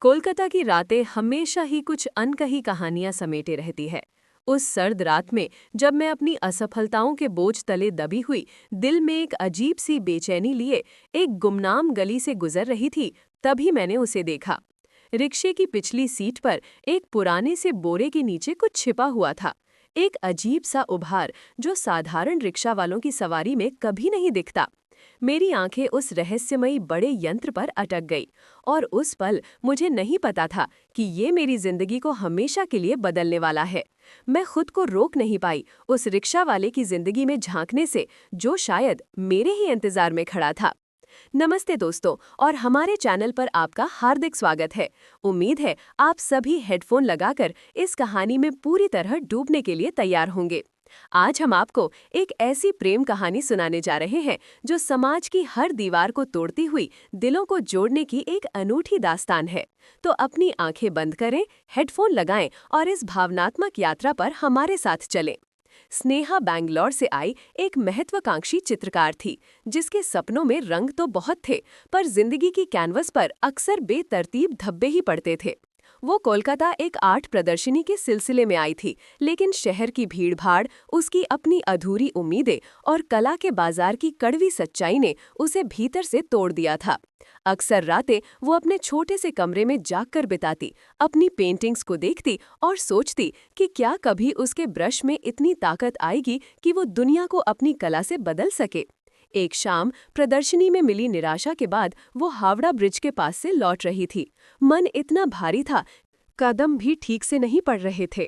कोलकाता की रातें हमेशा ही कुछ अनकही कहानियां समेटे रहती है। उस सर्द रात में जब मैं अपनी असफलताओं के बोझ तले दबी हुई, दिल में एक अजीब सी बेचैनी लिए एक गुमनाम गली से गुजर रही थी, तभी मैंने उसे देखा। रिक्शे की पिछली सीट पर एक पुराने से बोरे के नीचे कुछ छिपा हुआ था। एक अजीब सा उभार जो साधारण रिक्शा वालों की सवारी में कभी नहीं दिखता। मेरी आंखें उस रहस्यमयी बड़े यंत्र पर अटक गई और उस पल मुझे नहीं पता था कि ये मेरी जिंदगी को हमेशा के लिए बदलने वाला है। मैं खुद को रोक नहीं पाई उस रिक्शा वाले की जिंदगी में झांकने से, जो शायद मेरे ही इंतजार में खड़ा था। नमस्ते दोस्तों, और हमारे चैनल पर आपका हार्दिक स्वागत है। उम्मीद है आप सभी हेडफोन लगाकर इस कहानी में पूरी तरह डूबने के लिए तैयार होंगे। आज हम आपको एक ऐसी प्रेम कहानी सुनाने जा रहे हैं जो समाज की हर दीवार को तोड़ती हुई दिलों को जोड़ने की एक अनूठी दास्तान है। तो अपनी आंखें बंद करें, हेडफोन लगाएं और इस भावनात्मक यात्रा पर हमारे साथ चलें। स्नेहा बैंगलोर से आई एक महत्वाकांक्षी चित्रकार थी, जिसके सपनों में रंग तो बहुत थे, पर जिंदगी की कैनवस पर अक्सर बेतरतीब धब्बे ही पड़ते थे। वो कोलकाता एक आर्ट प्रदर्शनी के सिलसिले में आई थी, लेकिन शहर की भीड़भाड़, उसकी अपनी अधूरी उम्मीदें और कला के बाजार की कड़वी सच्चाई ने उसे भीतर से तोड़ दिया था। अक्सर रातें वो अपने छोटे से कमरे में जागकर बिताती, अपनी पेंटिंग्स को देखती और सोचती कि क्या कभी उसके ब्रश में इतनी ताकत आएगी कि वो दुनिया को अपनी कला से बदल सके। एक शाम प्रदर्शनी में मिली निराशा के बाद वो हावड़ा ब्रिज के पास से लौट रही थी। मन इतना भारी था, कदम भी ठीक से नहीं पड़ रहे थे।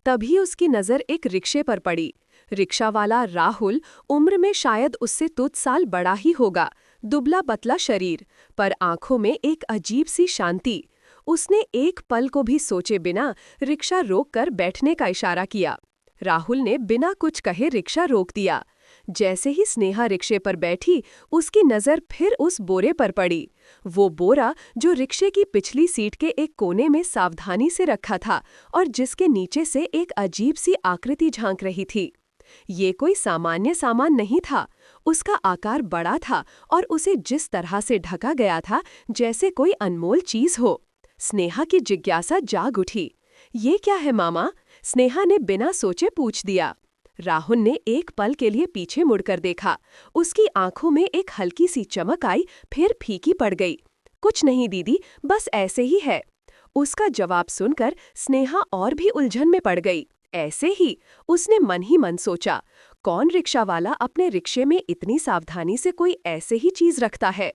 तभी उसकी नज़र एक रिक्शे पर पड़ी। रिक्शा वाला राहुल, उम्र में शायद उससे तुझ साल बड़ा ही होगा, दुबला पतला शरीर, पर आंखों में एक अजीब सी शांति। उसने एक पल को भी सोचे बिना रिक्शा रोककर बैठने का इशारा किया। राहुल ने बिना कुछ कहे रिक्शा रोक दिया। जैसे ही स्नेहा रिक्शे पर बैठी, उसकी नज़र फिर उस बोरे पर पड़ी। वो बोरा जो रिक्शे की पिछली सीट के एक कोने में सावधानी से रखा था और जिसके नीचे से एक अजीब सी आकृति झांक रही थी। ये कोई सामान्य सामान नहीं था। उसका आकार बड़ा था और उसे जिस तरह से ढका गया था जैसे कोई अनमोल चीज हो। स्नेहा की जिज्ञासा जाग उठी। ये क्या है मामा? स्नेहा ने बिना सोचे पूछ दिया। राहुल ने एक पल के लिए पीछे मुड़कर देखा। उसकी आंखों में एक हल्की सी चमक आई, फिर फीकी पड़ गई। कुछ नहीं दीदी, बस ऐसे ही है। उसका जवाब सुनकर स्नेहा और भी उलझन में पड़ गई। ऐसे ही? उसने मन ही मन सोचा, कौन रिक्शा वाला अपने रिक्शे में इतनी सावधानी से कोई ऐसे ही चीज रखता है।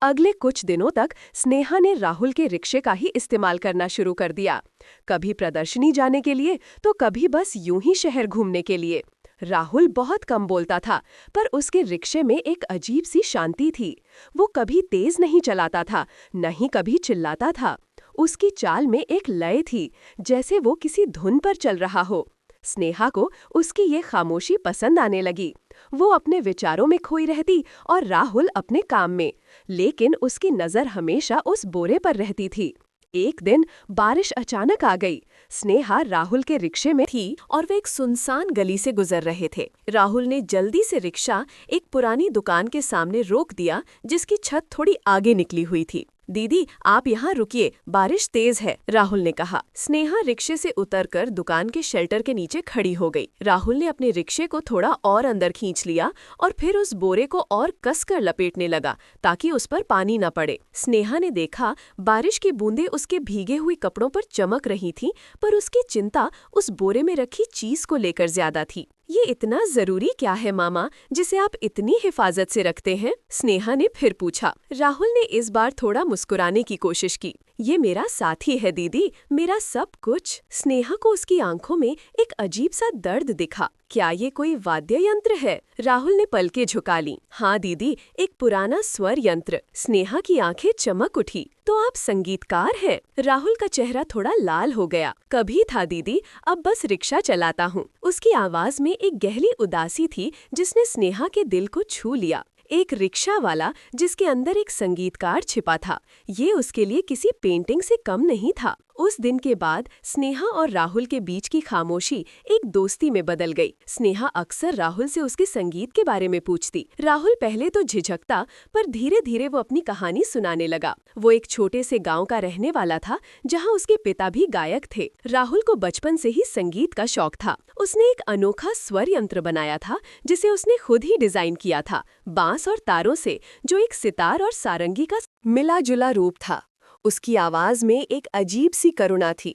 अगले कुछ दिनों तक स्नेहा ने राहुल के रिक्शे का ही इस्तेमाल करना शुरू कर दिया, कभी प्रदर्शनी जाने के लिए तो कभी बस यूं ही शहर घूमने के लिए। राहुल बहुत कम बोलता था, पर उसके रिक्शे में एक अजीब सी शांति थी। वो कभी तेज नहीं चलाता था, न ही कभी चिल्लाता था। उसकी चाल में एक लय थी, जैसे वो किसी धुन पर चल रहा हो। स्नेहा को उसकी ये खामोशी पसंद आने लगी। वो अपने विचारों में खोई रहती और राहुल अपने काम में, लेकिन उसकी नज़र हमेशा उस बोरे पर रहती थी। एक दिन बारिश अचानक आ गई। स्नेहा राहुल के रिक्शे में थी और वे एक सुनसान गली से गुजर रहे थे। राहुल ने जल्दी से रिक्शा एक पुरानी दुकान के सामने रोक दिया, जिसकी छत थोड़ी आगे निकली हुई थी। दीदी, आप यहाँ रुकिए, बारिश तेज है, राहुल ने कहा। स्नेहा रिक्शे से उतरकर दुकान के शेल्टर के नीचे खड़ी हो गई। राहुल ने अपने रिक्शे को थोड़ा और अंदर खींच लिया और फिर उस बोरे को और कसकर लपेटने लगा ताकि उस पर पानी न पड़े। स्नेहा ने देखा बारिश की बूंदें उसके भीगे हुए कपड़ों पर चमक रही थीं, पर उसकी चिंता उस बोरे में रखी चीज को लेकर ज्यादा थी। ये इतना जरूरी क्या है मामा, जिसे आप इतनी हिफाजत से रखते हैं? स्नेहा ने फिर पूछा। राहुल ने इस बार थोड़ा मुस्कुराने की कोशिश की। ये मेरा साथी है दीदी, मेरा सब कुछ। स्नेहा को उसकी आंखों में एक अजीब सा दर्द दिखा। क्या ये कोई वाद्य यंत्र है? राहुल ने पलकें झुका ली। हाँ दीदी, एक पुराना स्वर यंत्र। स्नेहा की आंखें चमक उठी। तो आप संगीतकार हैं? राहुल का चेहरा थोड़ा लाल हो गया। कभी था दीदी, अब बस रिक्शा चलाता हूँ। उसकी आवाज में एक गहरी उदासी थी जिसने स्नेहा के दिल को छू लिया। एक रिक्शा वाला जिसके अंदर एक संगीतकार छिपा था, ये उसके लिए किसी पेंटिंग से कम नहीं था। उस दिन के बाद स्नेहा और राहुल के बीच की खामोशी एक दोस्ती में बदल गई। स्नेहा अक्सर राहुल से उसके संगीत के बारे में पूछती। राहुल पहले तो झिझकता, पर धीरे धीरे वो अपनी कहानी सुनाने लगा। वो एक छोटे से गांव का रहने वाला था, जहां उसके पिता भी गायक थे। राहुल को बचपन से ही संगीत का शौक था। उसने एक अनोखा स्वर यंत्र बनाया था, जिसे उसने खुद ही डिजाइन किया था, बांस और तारों से, जो एक सितार और सारंगी का मिला जुला रूप था। उसकी आवाज में एक अजीब सी करुणा थी।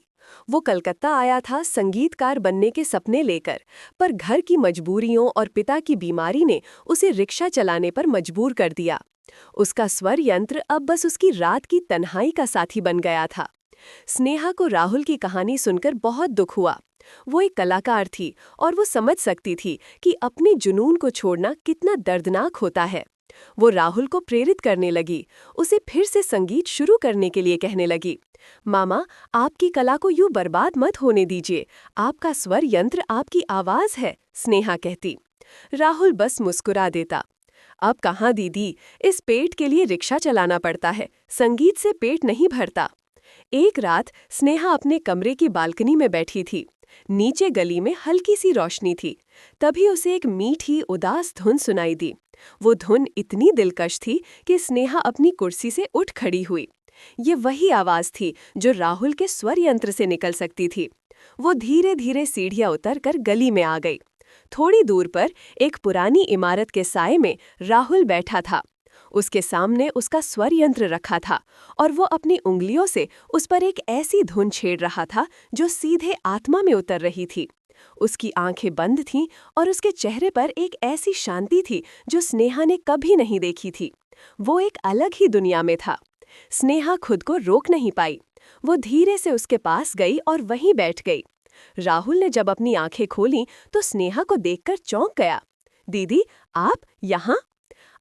वो कलकत्ता आया था संगीतकार बनने के सपने लेकर, पर घर की मजबूरियों और पिता की बीमारी ने उसे रिक्शा चलाने पर मजबूर कर दिया। उसका स्वर यंत्र अब बस उसकी रात की तन्हाई का साथी बन गया था। स्नेहा को राहुल की कहानी सुनकर बहुत दुख हुआ। वो एक कलाकार थी और वो समझ सकती थी कि अपने जुनून को छोड़ना कितना दर्दनाक होता है। वो राहुल को प्रेरित करने लगी, उसे फिर से संगीत शुरू करने के लिए कहने लगी। मामा, आपकी कला को यूं बर्बाद मत होने दीजिए, आपका स्वर यंत्र आपकी आवाज है, स्नेहा कहती। राहुल बस मुस्कुरा देता। अब कहाँ दीदी, इस पेट के लिए रिक्शा चलाना पड़ता है, संगीत से पेट नहीं भरता। एक रात स्नेहा अपने कमरे की बालकनी में बैठी थी। नीचे गली में हल्की सी रोशनी थी। तभी उसे एक मीठी उदास धुन सुनाई दी। वो धुन इतनी दिलकश थी कि स्नेहा अपनी कुर्सी से उठ खड़ी हुई। ये वही आवाज थी जो राहुल के स्वर यंत्र से निकल सकती थी। वो धीरे धीरे सीढ़ियां उतरकर गली में आ गई। थोड़ी दूर पर एक पुरानी इमारत के साए में राहुल बैठा था। उसके सामने उसका स्वर यंत्र रखा था और वो अपनी उंगलियों से उस पर एक ऐसी धुन छेड़ रहा था जो सीधे आत्मा में उतर रही थी। उसकी आंखें बंद थीं और उसके चेहरे पर एक ऐसी शांति थी जो स्नेहा ने कभी नहीं देखी थी। वो एक अलग ही दुनिया में था। स्नेहा खुद को रोक नहीं पाई। वो धीरे से उसके पास गई और वहीं बैठ गई। राहुल ने जब अपनी आंखें खोलीं तो स्नेहा को देखकर चौंक गया। दीदी, आप यहाँ?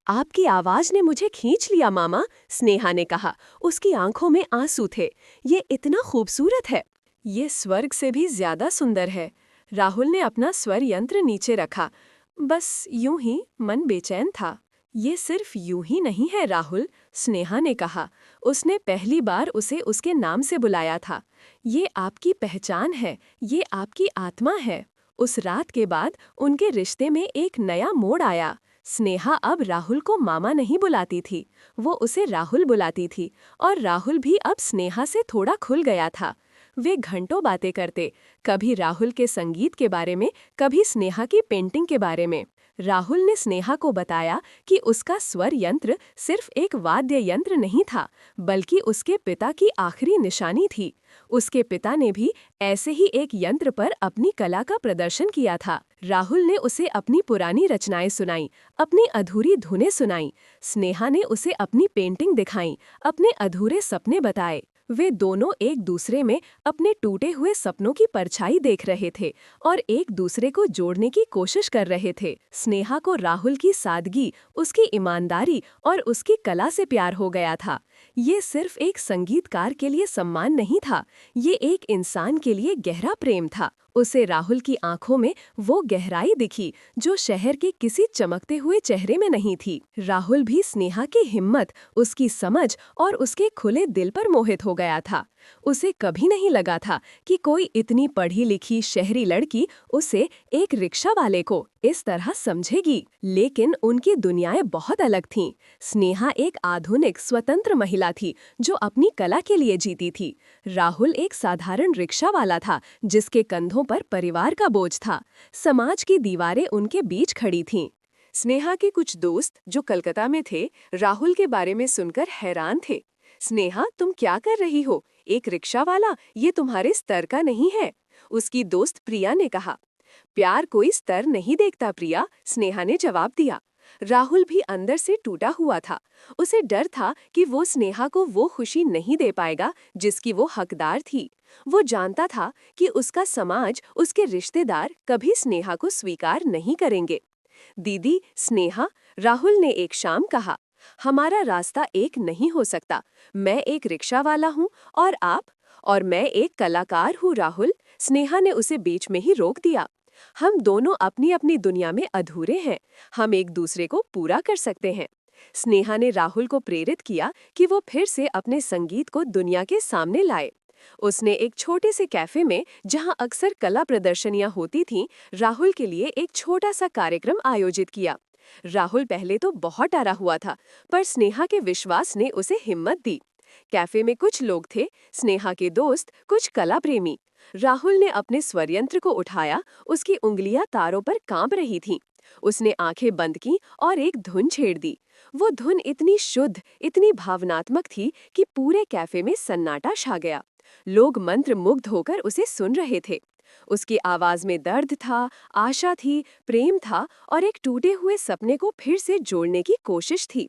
आपकी आवाज ने मुझे खींच लिया मामा, स्नेहा ने कहा। उसकी आंखों में आंसू थे। ये इतना खूबसूरत है। ये स्वर्ग से भी ज्यादा सुंदर है। राहुल ने अपना स्वर यंत्र नीचे रखा। बस यूं ही मन बेचैन था। ये सिर्फ यूं ही नहीं है राहुल, स्नेहा ने कहा। उसने पहली बार उसे उसके नाम से बुलाया था। ये आपकी पहचान है, ये आपकी आत्मा है। उस रात के बाद उनके रिश्ते में एक नया मोड़ आया। स्नेहा अब राहुल को मामा नहीं बुलाती थी, वो उसे राहुल बुलाती थी, और राहुल भी अब स्नेहा से थोड़ा खुल गया था। वे घंटों बातें करते, कभी राहुल के संगीत के बारे में, कभी स्नेहा की पेंटिंग के बारे में। राहुल ने स्नेहा को बताया कि उसका स्वर यंत्र सिर्फ एक वाद्य यंत्र नहीं था, बल्कि उसके पिता की आखिरी निशानी थी। उसके पिता ने भी ऐसे ही एक यंत्र पर अपनी कला का प्रदर्शन किया था। राहुल ने उसे अपनी पुरानी रचनाएं सुनाई, अपनी अधूरी धुनें सुनाई। स्नेहा ने उसे अपनी पेंटिंग दिखाई, अपने अधूरे सपने बताए। वे दोनों एक दूसरे में अपने टूटे हुए सपनों की परछाई देख रहे थे और एक दूसरे को जोड़ने की कोशिश कर रहे थे। स्नेहा को राहुल की सादगी, उसकी ईमानदारी और उसकी कला से प्यार हो गया था। ये सिर्फ एक संगीतकार के लिए सम्मान नहीं था, ये एक इंसान के लिए गहरा प्रेम था। उसे राहुल की आंखों में वो गहराई दिखी जो शहर के किसी चमकते हुए चेहरे में नहीं थी। राहुल भी स्नेहा की हिम्मत, उसकी समझ और उसके खुले दिल पर मोहित हो गया था। उसे कभी नहीं लगा था कि कोई इतनी पढ़ी लिखी शहरी लड़की उसे, एक रिक्शा वाले को, इस तरह समझेगी। लेकिन उनकी दुनियाएं बहुत अलग थीं। स्नेहा एक आधुनिक स्वतंत्र महिला थी जो अपनी कला के लिए जीती थी। राहुल एक साधारण रिक्शा वाला था जिसके कंधों पर परिवार का बोझ था। समाज की दीवारें उनके बीच खड़ी थीं। स्नेहा के कुछ दोस्त जो कलकत्ता में थे, राहुल के बारे में सुनकर हैरान थे। स्नेहा, तुम क्या कर रही हो? एक रिक्शा वाला, ये तुम्हारे स्तर का नहीं है। उसकी दोस्त प्रिया ने कहा। प्यार कोई स्तर नहीं देखता प्रिया, स्नेहा ने जवाब दिया। राहुल भी अंदर से टूटा हुआ था। उसे डर था कि वो स्नेहा को वो खुशी नहीं दे पाएगा जिसकी वो हकदार थी। वो जानता था कि उसका समाज, उसके रिश्तेदार कभी स्नेहा को स्वीकार नहीं करेंगे। दीदी, स्नेहा, राहुल ने एक शाम कहा, हमारा रास्ता एक नहीं हो सकता। मैं एक रिक्शा वाला हूँ और आप, और मैं एक कलाकार हूँ राहुल, स्नेहा ने उसे बीच में ही रोक दिया। हम दोनों अपनी अपनी दुनिया में अधूरे हैं, हम एक दूसरे को पूरा कर सकते हैं। स्नेहा ने राहुल को प्रेरित किया कि वो फिर से अपने संगीत को दुनिया के सामने लाए। उसने एक छोटे से कैफे में, जहां अक्सर कला प्रदर्शनियां होती थीं, राहुल के लिए एक छोटा सा कार्यक्रम आयोजित किया। राहुल पहले तो बहुत डरा हुआ था, पर स्नेहा के विश्वास ने उसे हिम्मत दी। कैफे में कुछ लोग थे, स्नेहा के दोस्त, कुछ कला प्रेमी। राहुल ने अपने स्वरयंत्र को उठाया, उसकी उंगलियां तारों पर कांप रही थीं। उसने आंखें बंद की और एक धुन छेड़ दी। वो धुन इतनी शुद्ध, इतनी भावनात्मक थी कि पूरे कैफे में सन्नाटा छा गया। लोग मंत्रमुग्ध होकर उसे सुन रहे थे। उसकी आवाज में दर्द था, आशा थी, प्रेम था और एक टूटे हुए सपने को फिर से जोड़ने की कोशिश थी।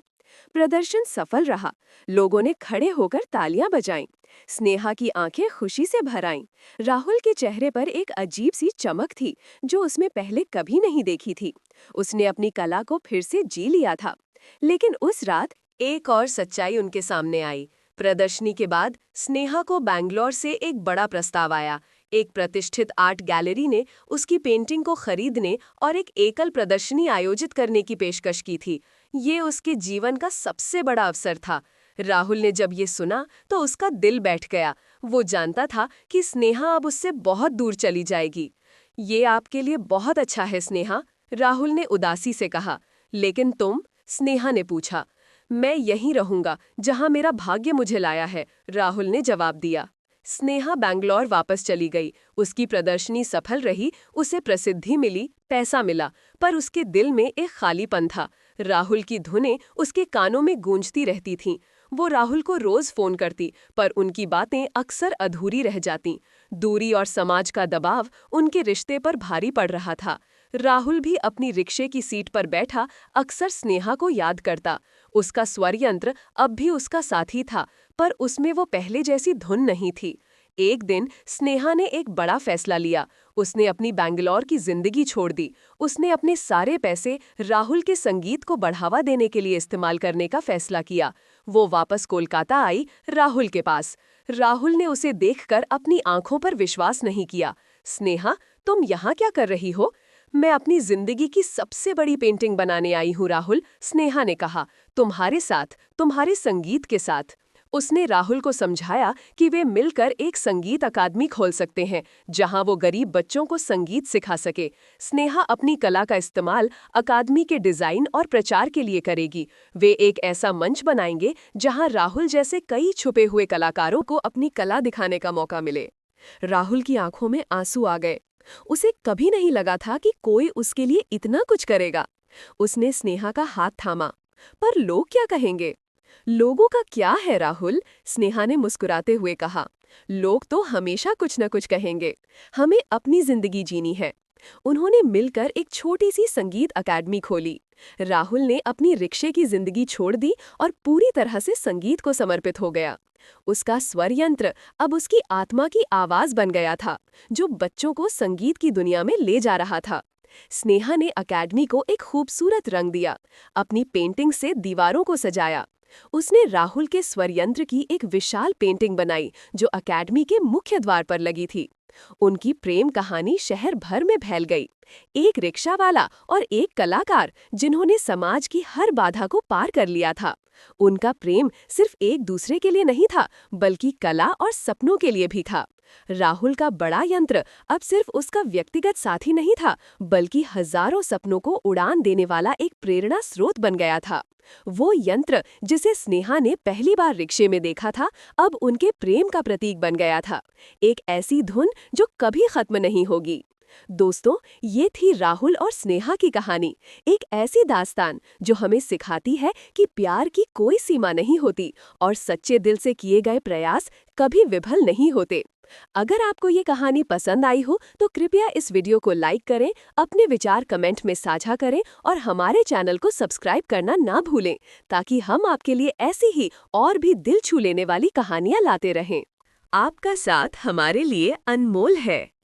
प्रदर्शन सफल रहा। लोगों ने खड़े होकर तालियां बजाईं। स्नेहा की आंखें खुशी से भर आईं। राहुल के चेहरे पर एक अजीब सी चमक थी, जो उसमें पहले कभी नहीं देखी थी। उसने अपनी कला को फिर से जी लिया था। लेकिन उस रात एक और सच्चाई उनके सामने आई। प्रदर्शनी के बाद स्नेहा को बैंगलोर से एक बड़ा प्रस्ताव आया। एक प्रतिष्ठित आर्ट गैलरी ने उसकी पेंटिंग को खरीदने और एक एकल प्रदर्शनी आयोजित करने की पेशकश की थी। ये उसके जीवन का सबसे बड़ा अवसर था। राहुल ने जब ये सुना तो उसका दिल बैठ गया। वो जानता था कि स्नेहा अब उससे बहुत दूर चली जाएगी। ये आपके लिए बहुत अच्छा है स्नेहा, राहुल ने उदासी से कहा। लेकिन तुम? स्नेहा ने पूछा। मैं यहीं रहूंगा जहां मेरा भाग्य मुझे लाया है, राहुल ने जवाब दिया। स्नेहा बैंगलोर वापस चली गई। उसकी प्रदर्शनी सफल रही, उसे प्रसिद्धि मिली, पैसा मिला, पर उसके दिल में एक खालीपन था। राहुल की धुनें उसके कानों में गूंजती रहती थीं। वो राहुल को रोज फोन करती, पर उनकी बातें अक्सर अधूरी रह जातीं। दूरी और समाज का दबाव उनके रिश्ते पर भारी पड़ रहा था। राहुल भी अपनी रिक्शे की सीट पर बैठा अक्सर स्नेहा को याद करता। उसका स्वर यंत्र अब भी उसका साथी था, पर उसमें वो पहले जैसी धुन नहीं थी। एक दिन स्नेहा ने एक बड़ा फैसला लिया। उसने अपनी बैंगलोर की जिंदगी छोड़ दी। उसने अपने सारे पैसे राहुल के संगीत को बढ़ावा देने के लिए इस्तेमाल करने का फैसला किया। वो वापस कोलकाता आई, राहुल के पास। राहुल ने उसे देखकर अपनी आंखों पर विश्वास नहीं किया। स्नेहा, तुम यहाँ क्या कर रही हो? मैं अपनी जिंदगी की सबसे बड़ी पेंटिंग बनाने आई हूँ राहुल, स्नेहा ने कहा। तुम्हारे साथ, तुम्हारे संगीत के साथ। उसने राहुल को समझाया कि वे मिलकर एक संगीत अकादमी खोल सकते हैं, जहां वो गरीब बच्चों को संगीत सिखा सके। स्नेहा अपनी कला का इस्तेमाल अकादमी के डिजाइन और प्रचार के लिए करेगी। वे एक ऐसा मंच बनाएंगे जहां राहुल जैसे कई छुपे हुए कलाकारों को अपनी कला दिखाने का मौका मिले। राहुल की आंखों में आंसू आ गए। उसे कभी नहीं लगा था कि कोई उसके लिए इतना कुछ करेगा। उसने स्नेहा का हाथ थामा। पर लोग क्या कहेंगे? लोगों का क्या है राहुल, स्नेहा ने मुस्कुराते हुए कहा। लोग तो हमेशा कुछ न कुछ कहेंगे। हमें अपनी जिंदगी जीनी है। उन्होंने मिलकर एक छोटी सी संगीत अकादमी खोली। राहुल ने अपनी रिक्शे की जिंदगी छोड़ दी और पूरी तरह से संगीत को समर्पित हो गया। उसका स्वर यंत्र अब उसकी आत्मा की आवाज बन गया था, जो बच्चों को संगीत की दुनिया में ले जा रहा था। स्नेहा ने अकादमी को एक खूबसूरत रंग दिया, अपनी पेंटिंग से दीवारों को सजाया। उसने राहुल के स्वर यंत्र की एक विशाल पेंटिंग बनाई, जो अकादमी के मुख्य द्वार पर लगी थी। उनकी प्रेम कहानी शहर भर में फैल गई। एक रिक्शा वाला और एक कलाकार, जिन्होंने समाज की हर बाधा को पार कर लिया था। उनका प्रेम सिर्फ एक दूसरे के लिए नहीं था, बल्कि कला और सपनों के लिए भी था। राहुल का बड़ा यंत्र अब सिर्फ उसका व्यक्तिगत साथी नहीं था, बल्कि हजारों सपनों को उड़ान देने वाला एक प्रेरणा स्रोत बन गया था। वो यंत्र जिसे स्नेहा ने पहली बार रिक्शे में देखा था, अब उनके प्रेम का प्रतीक बन गया था। एक ऐसी धुन जो कभी खत्म नहीं होगी। दोस्तों, ये थी राहुल और स्नेहा की कहानी। एक ऐसी दास्तान जो हमें सिखाती है कि प्यार की कोई सीमा नहीं होती और सच्चे दिल से किए गए प्रयास कभी विफल नहीं होते। अगर आपको ये कहानी पसंद आई हो तो कृपया इस वीडियो को लाइक करें, अपने विचार कमेंट में साझा करें और हमारे चैनल को सब्सक्राइब करना ना भूलें, ताकि हम आपके लिए ऐसी ही और भी दिल छू लेने वाली कहानियां लाते रहें। आपका साथ हमारे लिए अनमोल है।